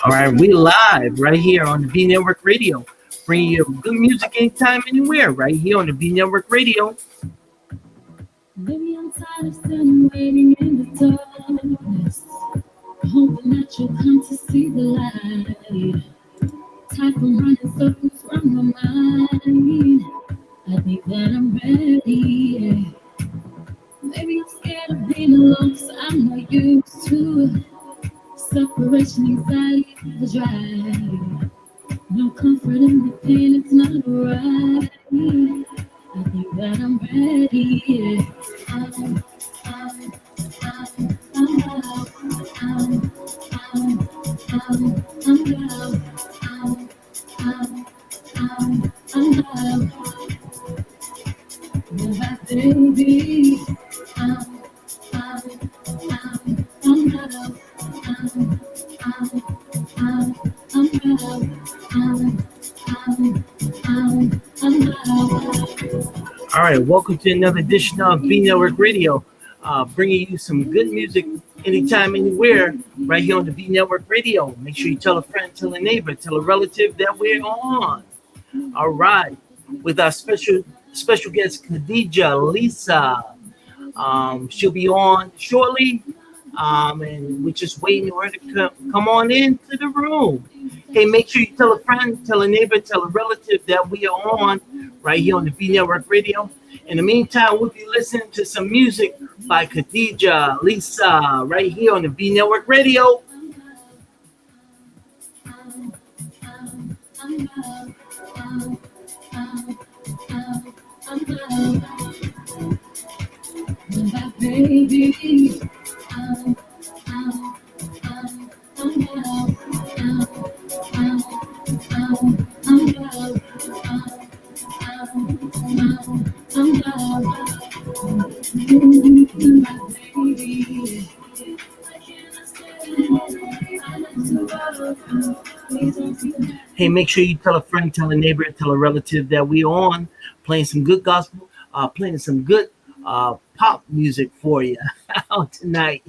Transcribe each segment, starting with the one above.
right, we live right here on the Vnetwork Radio, bringing you good music anytime, anywhere, right here on the Vnetwork Radio. Maybe I'm tired of standing waiting in the darkness, hoping that you'll come to see the light. Tired from running circles from my mind. I think that I'm ready. Maybe I'm scared of being alone, cause I'm not used to separation, anxiety, the drive. No comfort in the pain, it's not right. I think that I'm ready. Yeah. I'm, I'm, I'm out. I'm out. I'm out. Move back, baby. I'm out. I'm out. All right, welcome to another edition of Vnetwork Radio, bringing you some good music anytime, anywhere, right here on the Vnetwork Radio. Make sure you tell a friend, tell a neighbor, tell a relative that we're on. All right, with our special guest, Kadijah Lisa. She'll be on shortly, and we're just waiting for her to come on into the room. Hey, make sure you tell a friend, tell a neighbor, tell a relative that we are on right here on the Vnetwork Radio. In the meantime, we'll be listening to some music by Kadijah Lisa right here on the Vnetwork Radio. Baby, Hey, make sure you tell a friend, tell a neighbor, tell a relative that we're on, playing some good gospel, playing some good pop music for you tonight.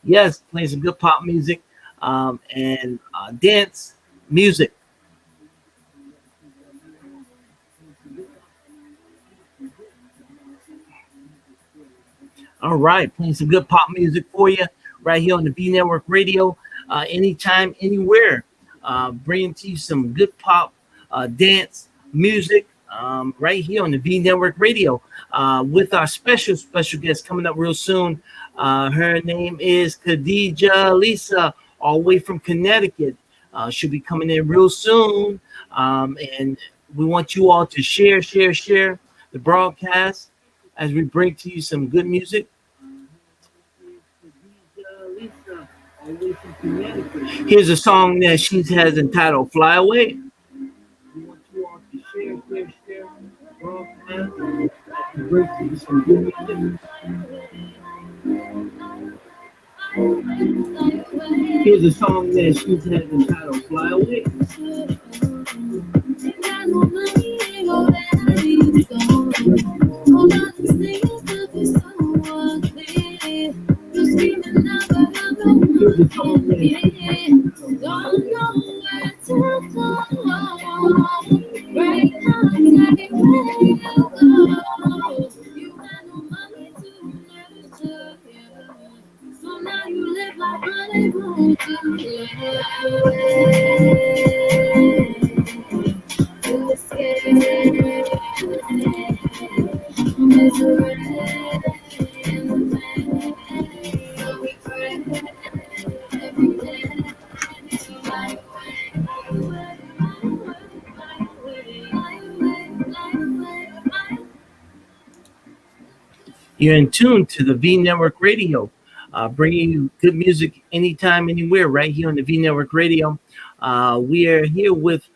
Yes, playing some good pop music and dance music. All right, playing some good pop music for you right here on the Vnetwork Radio, anytime, anywhere. Bringing to you some good pop dance music right here on the Vnetwork Radio with our special guest coming up real soon. Her name is Kadijah Lisa, all the way from Connecticut. She'll be coming in real soon, and we want you all to share the broadcast as we bring to you some good music. Here's a song that she has entitled Fly Away. We want you all to share broadcast as we bring to you some good music. Here's a song that she has entitled Fly Away. You're in tune to the Vnetwork Radio, bringing you good music anytime, anywhere, right here on the Vnetwork Radio. We are here with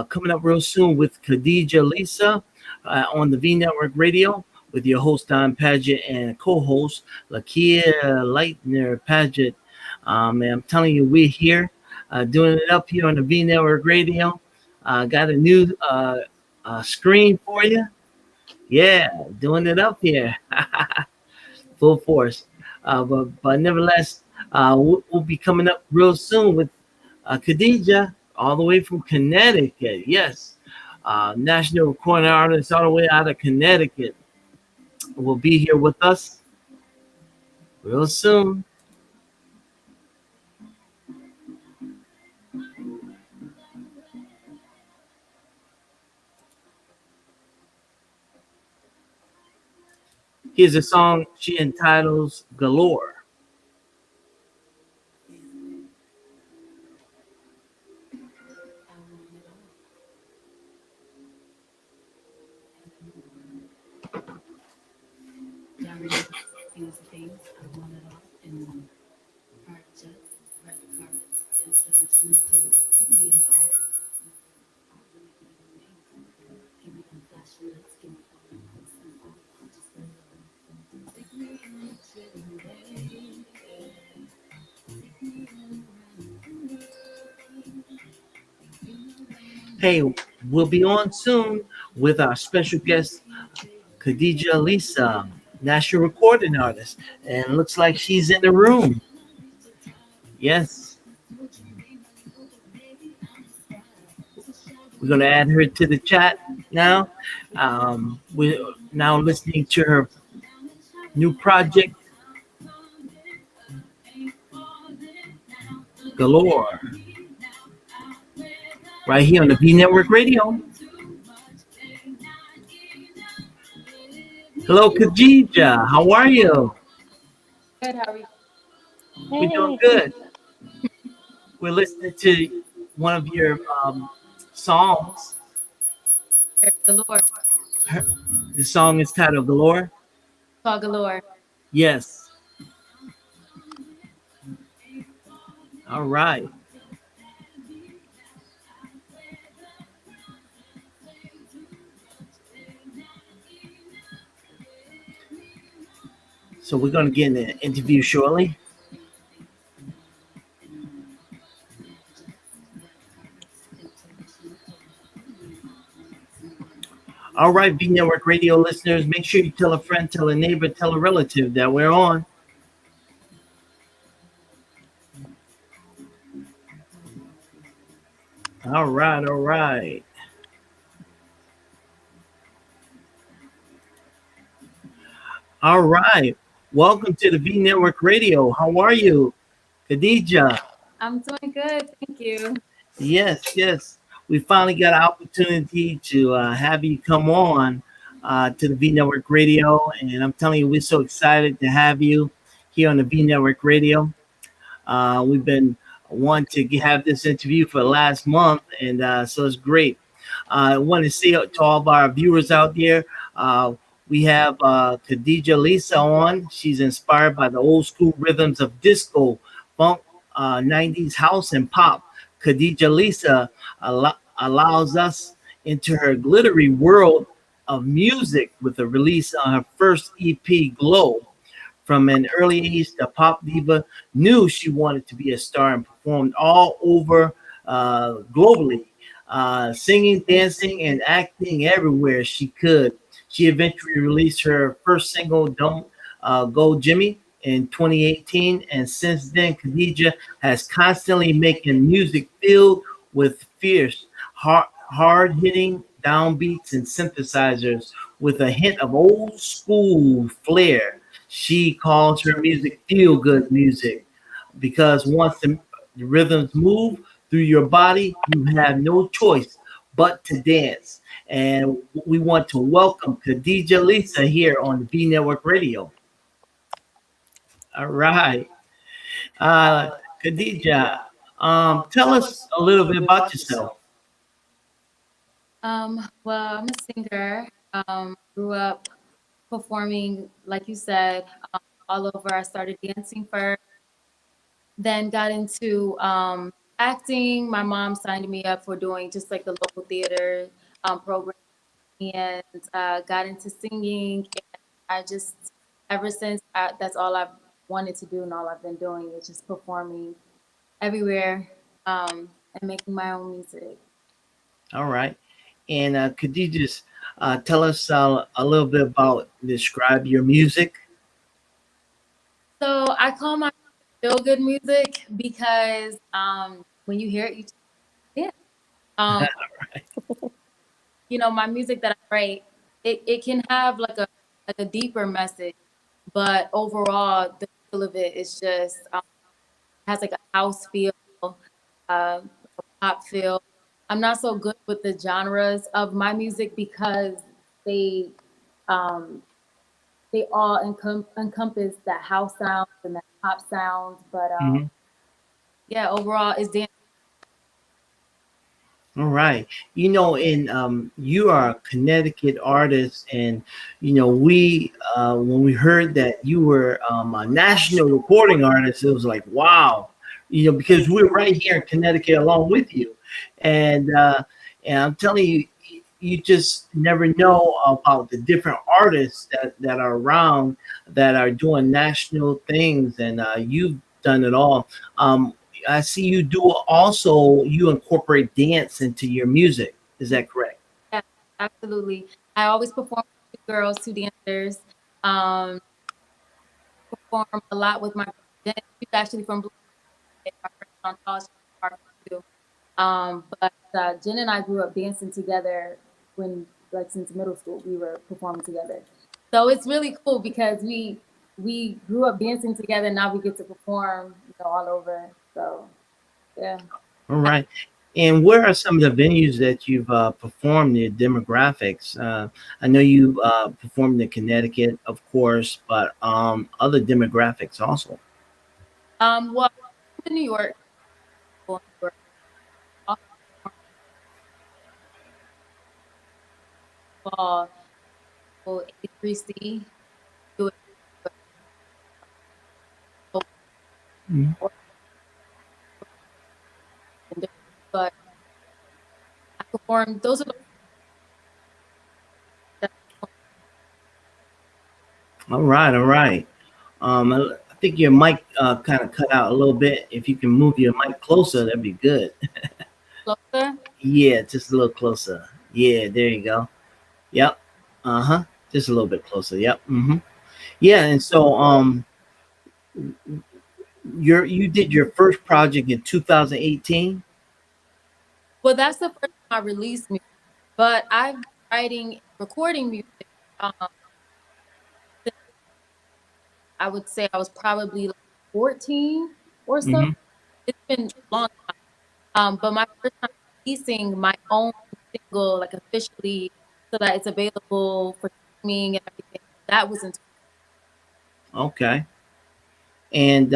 coming up real soon with Kadijah Lisa on the Vnetwork Radio with your host Don Padgett and co-host Lakia Leitner Padgett. And I'm telling you, we're here doing it up here on the Vnetwork Radio. Got a new screen for you. Yeah, doing it up here, full force. But nevertheless, we'll be coming up real soon with Kadijah, all the way from Connecticut. Yes, national recording artist all the way out of Connecticut will be here with us real soon. Here's a song she entitles Galore. Hey, we'll be on soon with our special guest, Kadijah Lisa, national recording artist. And looks like she's in the room. Yes, we're going to add her to the chat now. We're now listening to her new project, Galore, right here on the Vnetwork Radio. Hello, Kadijah. How are you? Good, how are you? We're doing Hey, good. We're listening to one of your songs. Galore, The song is titled Galore. called Galore. Yes. All right. So we're going to get an interview shortly. All right, V Network Radio listeners, make sure you tell a friend, tell a neighbor, tell a relative that we're on. All right, all right. All right. Welcome to the V Network Radio. How are you, Kadijah? I'm doing good, thank you. Yes, yes. We finally got an opportunity to have you come on to the V Network Radio. And I'm telling you, we're so excited to have you here on the V Network Radio. We've been wanting to have this interview for the last month, and so it's great. I want to say to all of our viewers out there, uh, we have Kadijah Lisa on. She's inspired by the old school rhythms of disco, funk, 90s house, and pop. Kadijah Lisa allows us into her glittery world of music with a release on her first EP, Glow. From an early age, the pop diva knew she wanted to be a star and performed all over globally, singing, dancing, and acting everywhere she could. She eventually released her first single, Don't Go Jimmy, in 2018, and since then, Khadijah has constantly making music filled with fierce, hard hitting downbeats and synthesizers with a hint of old school flair. She calls her music feel good music because once the rhythms move through your body, you have no choice but to dance. And we want to welcome Kadijah Lisa here on the B Network Radio. All right. Uh, Kadijah, tell us a little bit about yourself. Well, I'm a singer. Grew up performing, like you said, all over. I started dancing first, then got into acting. My mom signed me up for doing just like the local theater program, and got into singing. And I just, ever since, that's all I've wanted to do, and all I've been doing is just performing everywhere and making my own music. All right. And could you just tell us a little bit about, describe your music? So I call my feel good music because when you hear it, you just dance. Um, my music that I write, it can have like a deeper message, but overall the feel of it is just has like a house feel, a pop feel. I'm not so good with the genres of my music because they um, they all encompass that house sound and that pop sound. But Mhm. yeah, overall it's dance. All right. And you are a Connecticut artist, and we when we heard that you were a national recording artist, it was like wow. Because we're right here in Connecticut along with you, and I'm telling you, you just never know about the different artists that are around that are doing national things, and you've done it all. I see you do also, you incorporate dance into your music. Is that correct? Yeah, absolutely. I always perform with two girls, two dancers. Um, Perform a lot with my girl Jen. She's actually from Blue. Our friends on college are too. But Jen and I grew up dancing together when, like, since middle school, we were performing together. So it's really cool because we grew up dancing together. Now we get to perform, all over. So yeah. All right. And where are some of the venues that you've performed, the demographics? I know you performed in Connecticut, of course, but other demographics also. Well, in New York, well, New York, also performed for 83C. Do it, Mhm. but I performed. Those are the All right, all right. I think your mic kind of cut out a little bit. If you can move your mic closer, that'd be good. closer. Yeah, just a little closer. Yeah, there you go. Yep. Uh huh. Just a little bit closer. Yep. Yeah, and so you did your first project in 2018. Well, that's the first time I released music, but I've been writing, recording music. Um, since I would say I was probably like 14 or so. Mm-hmm. It's been a long time. But my first time releasing my own single, like officially, so that it's available for streaming and everything. That was in. Okay. And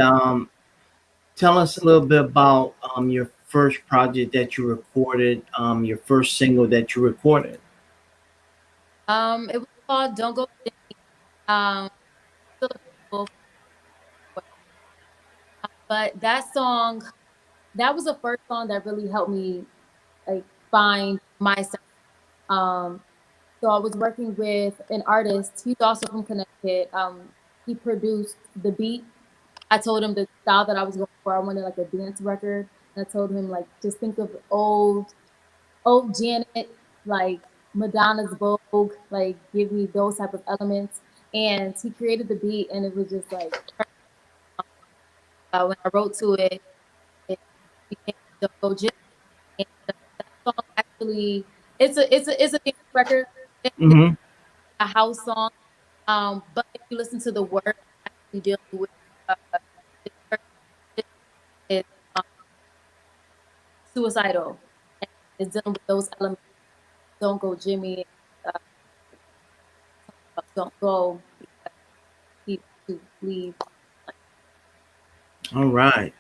tell us a little bit about your first project that you recorded, your first single that you recorded. It was called "Don't Go." Um, Still available, but that song, that was the first song that really helped me like find myself. Um, so I was working with an artist. He's also from Connecticut. He produced the beat. I told him the style that I was going for. I wanted like a dance record. And I told him like just think of old Janet, like Madonna's Vogue, like give me those type of elements. And he created the beat, and it was just like when I wrote to it, it became the Go Jim. And that song actually, it's a dance record. It's Mm-hmm. a house song. But if you listen to the words, actually dealing with uh, this person is um, suicidal, and is dealing with those elements. Don't go, Jimmy. Uh, don't go because he to leave. All right.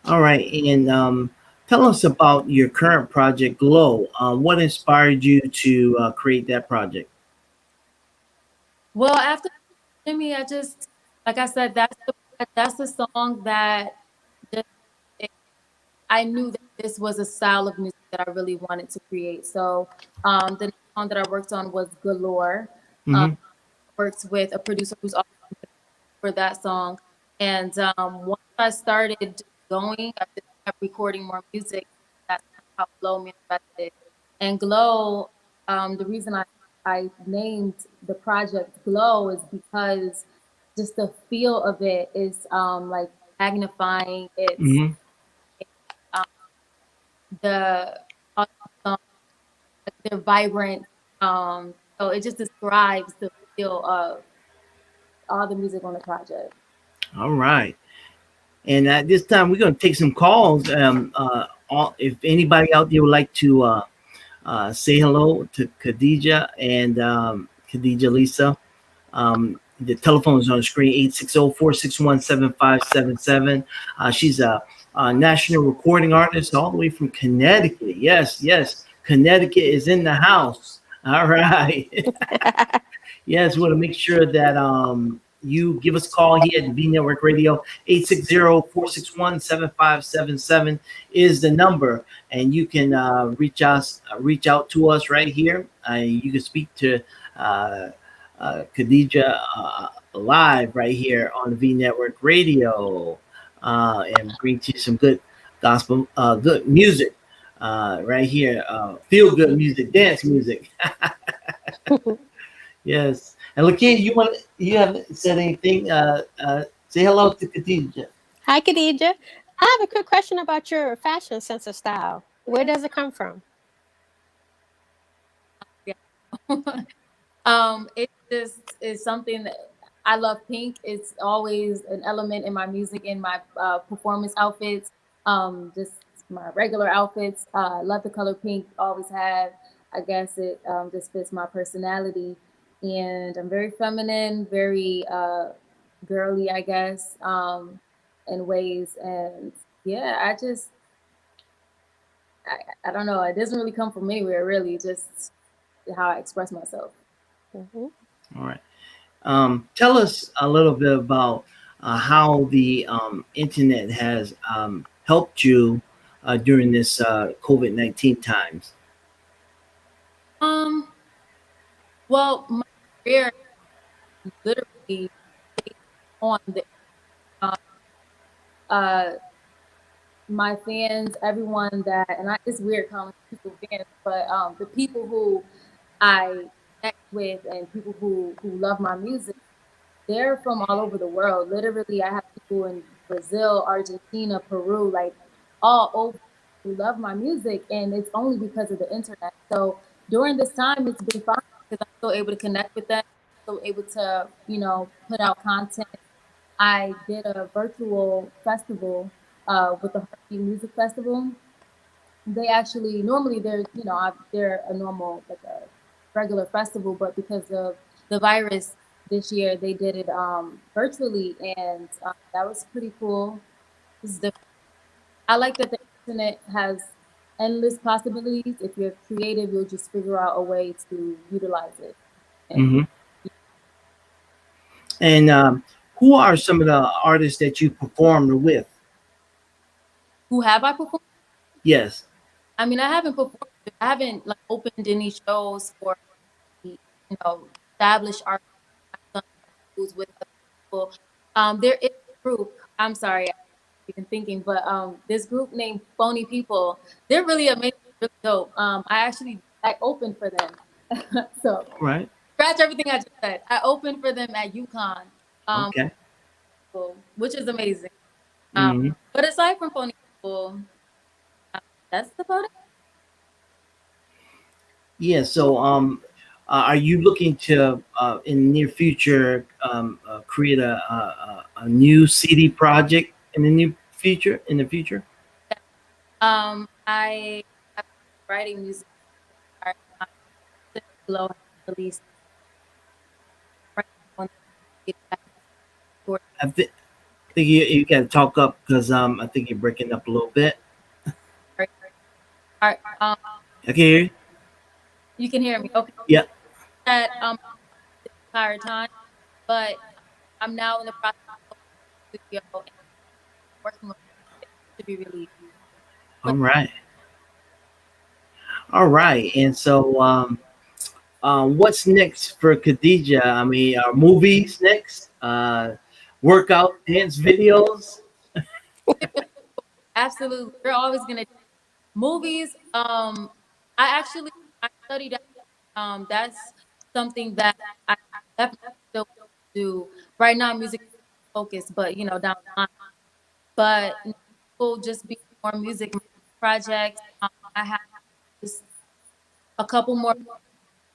All right. And tell us about your current project, Glow. What inspired you to create that project? Well, after Jimmy, I just like I said, that's the song that just, it, I knew that this was a style of music that I really wanted to create. So the next song that I worked on was Galore. Um, Mm-hmm. Worked with a producer who's also for that song. And once I started going, I just kept recording more music. That's how Glow manifested. And Glow, the reason I named the project Glow is because just the feel of it is like magnifying. It's Mm-hmm. the all the songs, like, they're vibrant. So it just describes the feel of all the music on the project. All right. And at this time, we're going to take some calls. If anybody out there would like to say hello to Kadijah and Kadijah Lisa, the telephone is on the screen, 860-461-7577. She's a national recording artist all the way from Connecticut. Yes, yes. Connecticut is in the house. All right. Yes, we want to make sure that you give us a call here at the V Network Radio. 860-461-7577 is the number, and you can reach out to us right here. You can speak to uh, Kadijah live right here on the V Network Radio, and bring to you some good gospel, good music right here. Feel good music, dance music. Yes. And Lakia, you haven't said anything. Say hello to Kadijah. Hi, Kadijah. I have a quick question about your fashion sense of style. Where does it come from? Yeah. It just is something that I love. Pink. It's always an element in my music, in my performance outfits, just my regular outfits. I love the color pink. Always have. I guess it just fits my personality, and I'm very feminine, very girly, I guess, in ways. And yeah, I don't know. It doesn't really come from anywhere, really. Just how I express myself. Hmm. All right. Tell us a little bit about how the internet has helped you during this COVID-19 times. Um, well, my career literally on the uh, uh my fans, everyone that, and it's weird calling people fans, but the people who I connect with and people who love my music, they're from all over the world. Literally, I have people in Brazil, Argentina, Peru, like all over who love my music, and it's only because of the internet. So during this time, it's been fun because I'm still able to connect with them, still able to, put out content. I did a virtual festival with the Heartbeat Music Festival. They actually normally they're a normal like a regular festival, but because of the virus this year, they did it virtually, and that was pretty cool. It's different. I like that the internet has endless possibilities. If you're creative, you'll just figure out a way to utilize it. And Hmm. And who are some of the artists that you performed with? who have I performed? Yes. I mean, I haven't performed. I haven't like opened any shows for the, established artists. I've done interviews with other people. There is a group. I'm sorry, I'm even thinking, but this group named Phony People. They're really amazing, really dope. I opened for them. So All right. scratch everything I just said. I opened for them at UConn, um, Okay. which is amazing. Um, Hmm. but aside from Phony People, uh, that's about it. Yeah. So, are you looking to, in the near future, create a new CD project in the near future? In the future? I'm writing music. Um, Glow has released right on the for I think you got to talk up because I think you're breaking up a little bit. art. I can hear you. You can hear me. Okay. Yeah. That the entire time, but I'm now in the process of the studio and working on it to be released. All But right. All right. And so, what's next for Khadijah? I mean, are movies next? Workout dance videos? absolutely, we're always gonna movies. I actually I studied that. That's something that I definitely still do right now. Music focus, but down the line. But will just be more music. project. I have just a couple more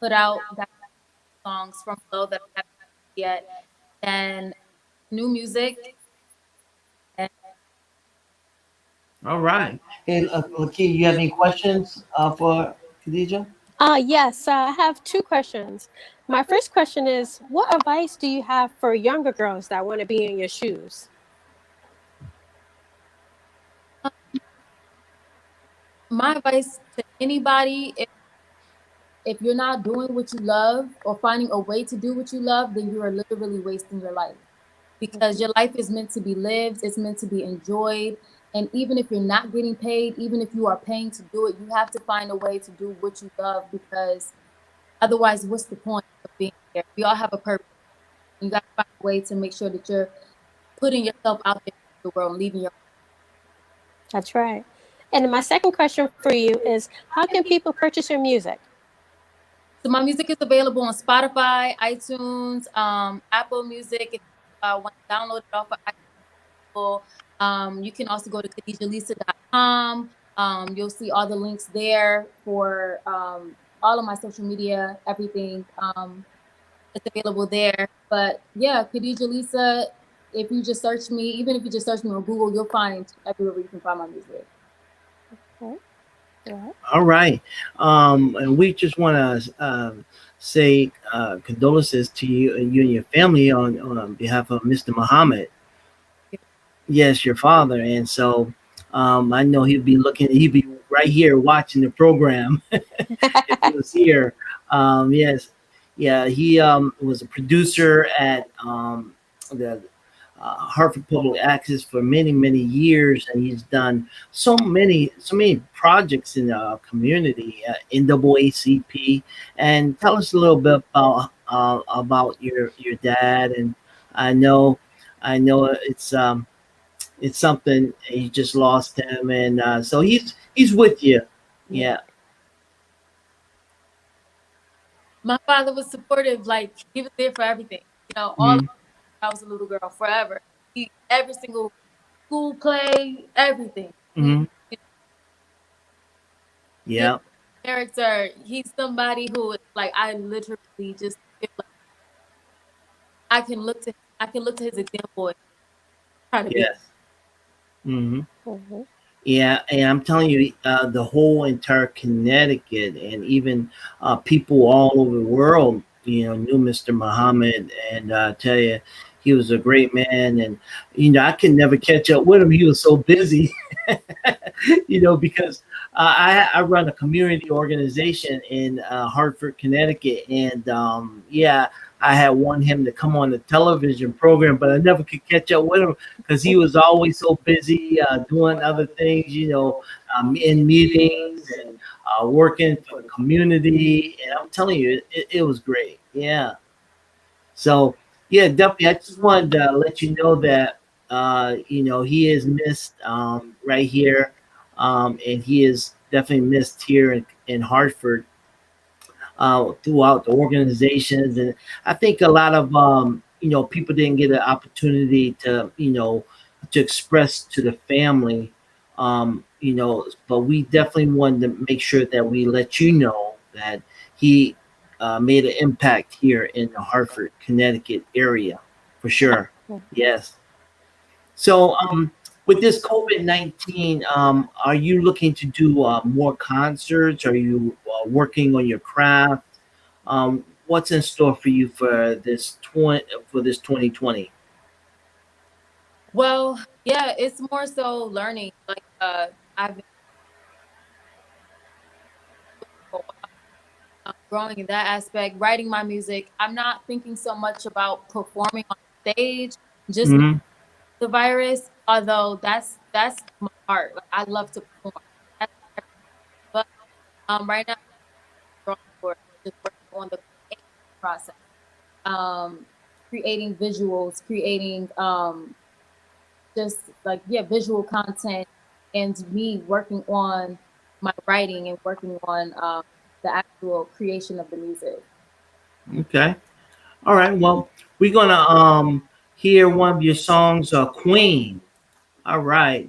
put out that songs from below that I haven't yet, and new music. And All right. Hey, Lakia, you have any questions for Kadijah? Yes, I have two questions. My first question is, what advice do you have for younger girls that want to be in your shoes? my advice to anybody, if you're not doing what you love or finding a way to do what you love, then you are literally wasting your life. Because your life is meant to be lived, it's meant to be enjoyed. And even if you're not getting paid, even if you are paying to do it, you have to find a way to do what you love, because otherwise, what's the point of being there? We all have a purpose. You got to find a way to make sure that you're putting yourself out there in the world, leaving your. That's right. And my second question for you is, how can people purchase your music? So my music is available on Spotify, iTunes, Apple Music. If you want to download it off of Apple, you can also go to KadijahLisa.com. You'll see all the links there for all of my social media, everything. It's available there. But yeah, Kadijah Lisa, if you just search me, even if you just search me on Google, you'll find everywhere where you can find my music. Okay. Yeah. All right. And we just want to say condolences to you and your family on behalf of Mr. Muhammad. Yes, your father. And so I know he'd be right here watching the program if he was here. Yes. Yeah, he was a producer at the Hartford Public Access for many, many years, and he's done so many projects in the community, NAACP. And tell us a little bit about your dad. And I know, I know it's something you just lost him, and so he's with you. Yeah. My father was supportive, like he was there for everything. All Hmm. I was a little girl forever. Every single school play, everything. Hmm. He is Yeah. a character. He's somebody who, like, I literally just feel like I can look to his example and try to be. Yes. Hmm. Mhm. Yeah, and I'm telling you, the whole entire Connecticut and even people all over the world, knew Mr. Muhammad, and I tell you, he was a great man, and I could never catch up with him. He was so busy, because I run a community organization in Hartford, Connecticut, and yeah, I had wanted him to come on the television program, but I never could catch up with him because he was always so busy doing other things, in meetings and working for the community. And I'm telling you, it was great. Yeah. So, yeah, definitely. I just wanted to let you know that, he is missed right here. And he is definitely missed here in Hartford throughout the organizations. And I think a lot of people didn't get an opportunity to express to the family, but we definitely wanted to make sure that we let you know that he made an impact here in the Hartford, Connecticut area, for sure. Yes. So, with this COVID-19, are you looking to do more concerts? Are you working on your craft? What's in store for you for this 2020? Well, yeah, it's more so learning. Like, I've been for a while, growing in that aspect, writing my music. I'm not thinking so much about performing on stage, just Hmm. the virus. Although that's my heart. Like, I love to perform. That's but right now, I'm drawing board, just working on the creative process, um, creating visuals, creating just like, yeah, visual content, and me working on my writing and working on the actual creation of the music. Okay. All right. Well, we're gonna hear one of your songs, Queen. All right.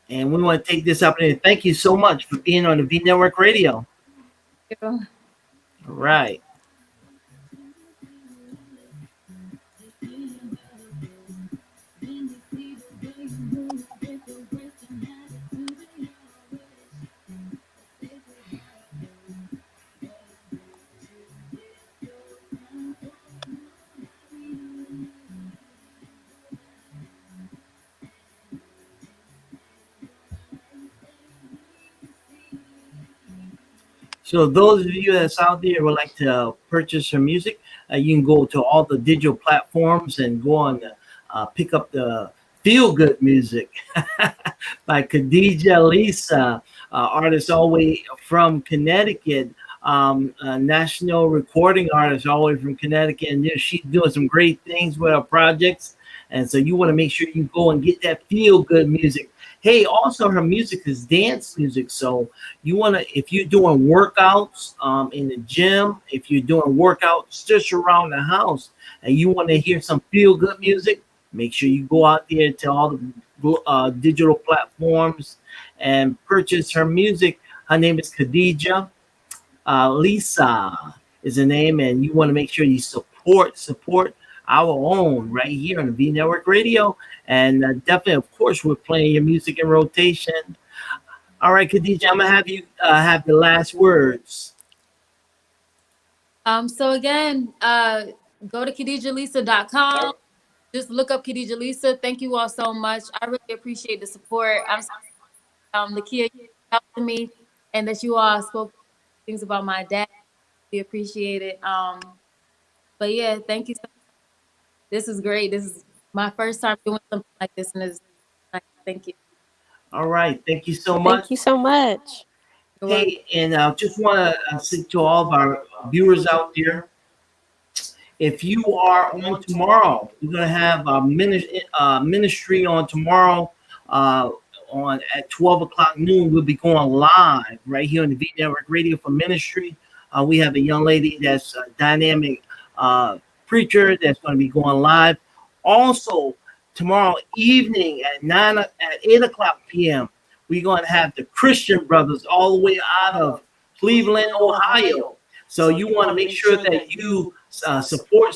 And we want to take this opportunity to thank you so much for being on the V Network Radio. You. All right. So those of you that's out there would like to purchase her music, you can go to all the digital platforms and go on pick up the Feel Good Music by Kadijah Lisa, artist all the way from Connecticut, national recording artist all the way from Connecticut, and she's doing some great things with her projects. And so you want to make sure you go and get that Feel Good music. Hey, also her music is dance music, so you want to, if you're doing workouts in the gym, if you're doing workouts just around the house, and you want to hear some feel good music, make sure you go out there to all the digital platforms and purchase her music. Her name is Kadijah Lisa is the name, and you want to make sure you support our own right here on the V Network Radio. And definitely, of course, we're playing your music in rotation. All right, Kadijah, I'm gonna have you have the last words. So again, go to KadijahLisa.com. Just look up Kadijah Lisa. Thank you all so much. I really appreciate the support. I'm the kid helping me, and that you all spoke things about my dad. We appreciate it. But yeah, thank you so much. This is great. This is my first time doing something like this, and it's nice. Thank you. All right, thank you so much. Thank you so much. You're welcome. Hey, and I just want to say to all of our viewers out there, if you are on tomorrow, we're gonna have a ministry on tomorrow. On at 12 o'clock noon, we'll be going live right here on the V Network Radio for ministry. We have a young lady that's a dynamic preacher that's going to be going live. Also, tomorrow evening at 8 o'clock p.m., we're going to have the Christian Brothers all the way out of Cleveland, Ohio. So you want to make sure that you support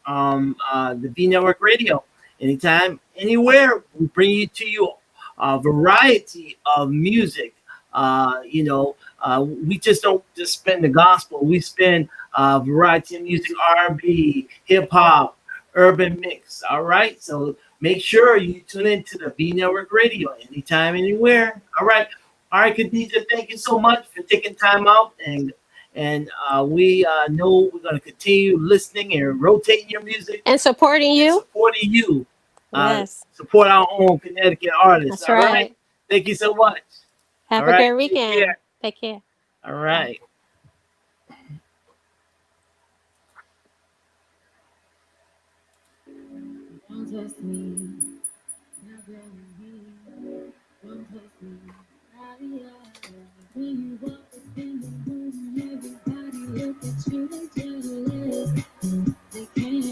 the V Network Radio anytime, anywhere. We bring you to you a variety of music. We just don't just spin the gospel. We spin a variety of music, R&B, hip hop, urban mix. All right, so make sure you tune into the V Network Radio anytime, anywhere. All right, Kadijah, thank you so much for taking time out, and we know we're going to continue listening and rotating your music And supporting you. supporting you. Yes. Support our own Connecticut artists. That's All right. right. Thank you so much. Have All a right, good take weekend. care. Take care. All right. Don't test me, not very me. Don't test me, when you walk up in the room, everybody look at you, they jealous. They can't